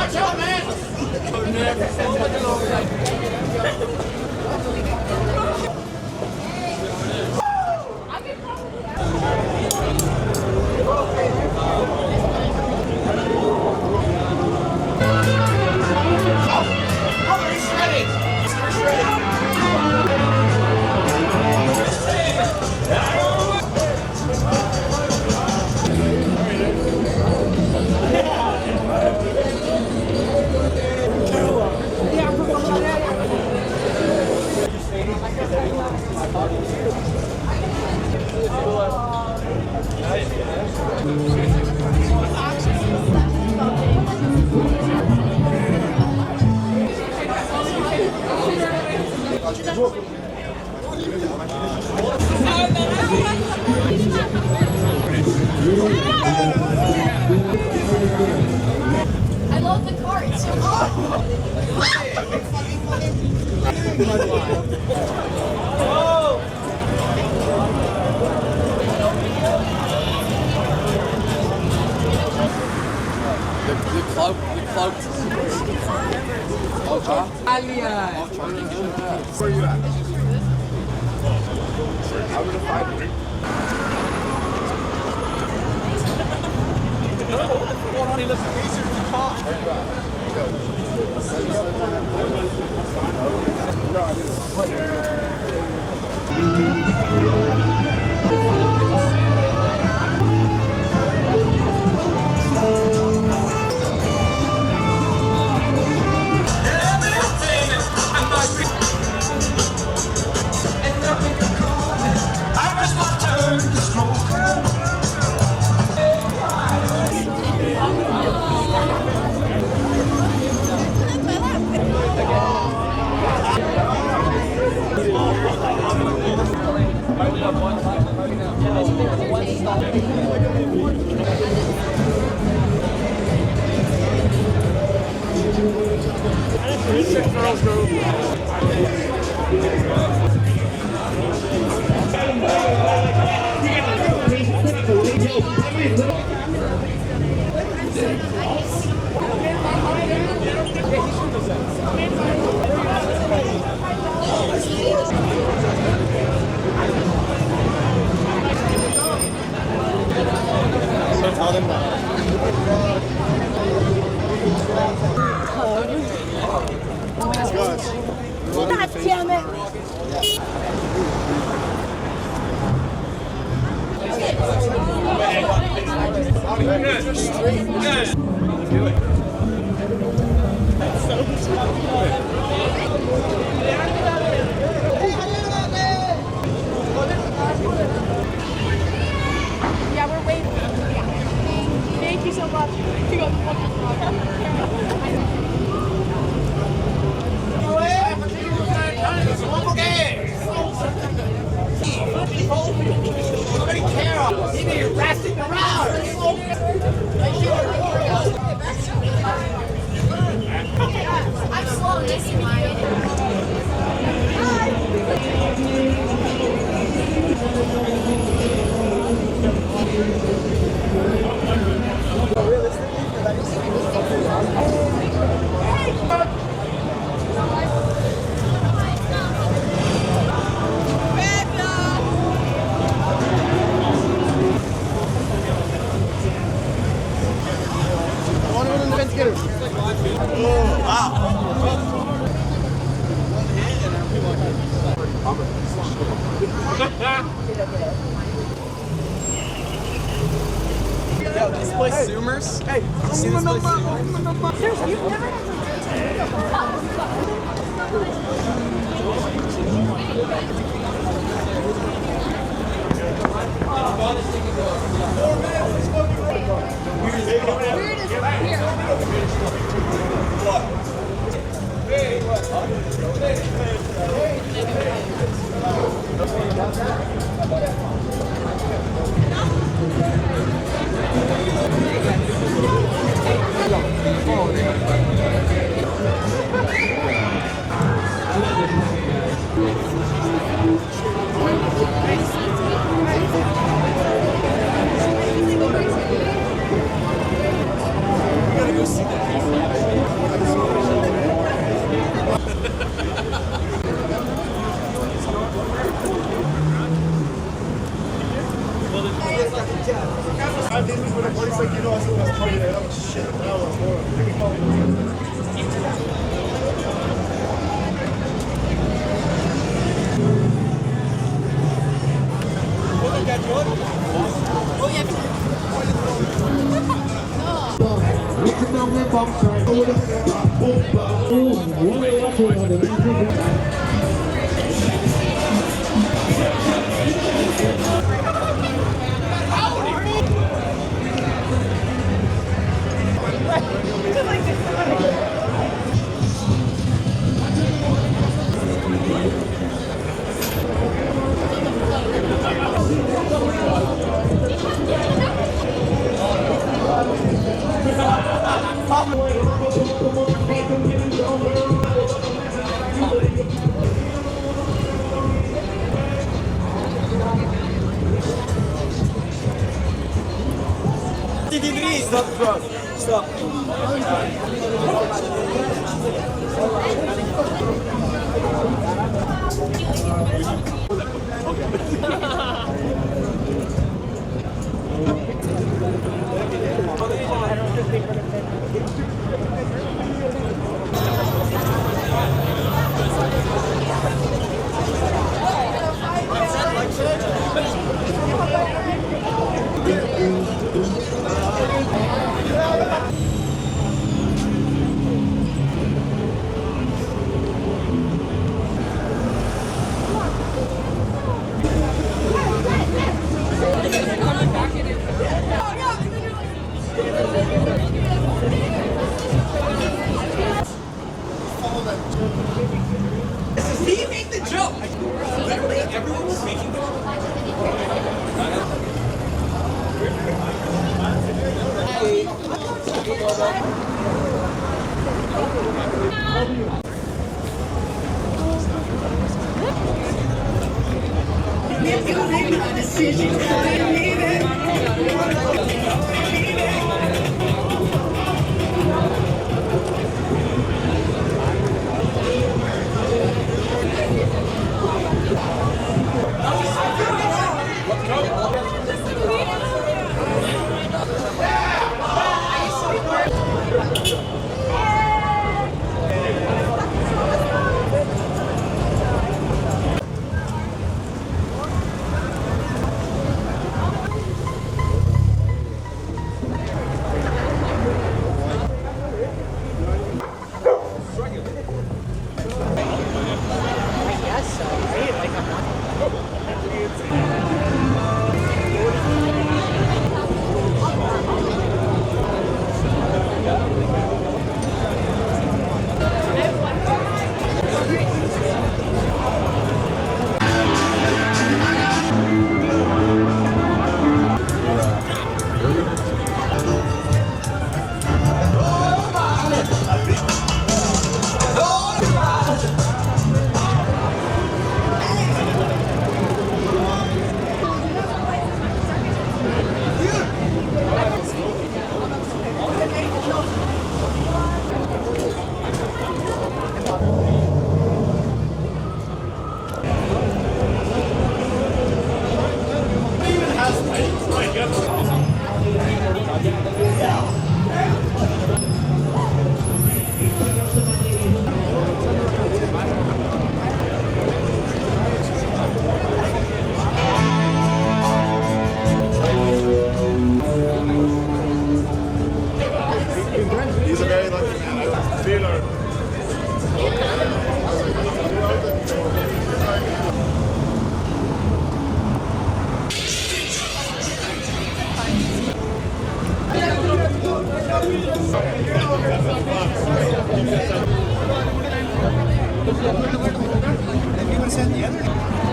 Watch out, man! I love the car. It's so hot. The clout. Alien. Where are you at? I would have 5 God damn it. Yeah, we're waiting. Thank you so much. You got the Nobody cares. He be ratting around. I'm slow. Nice to meet Yo, this place Zoomers. Hey, see this place Zoomers? Seriously, you've never Gotta go see that. I did this with a place like, you know, I was partying it up. Shit, that was horrible. Stop, bro. Stop. He made the joke. Literally, everyone was making the joke. If you make a decision, believe it. He's a very lucky man. I feel her. Anyone send the other?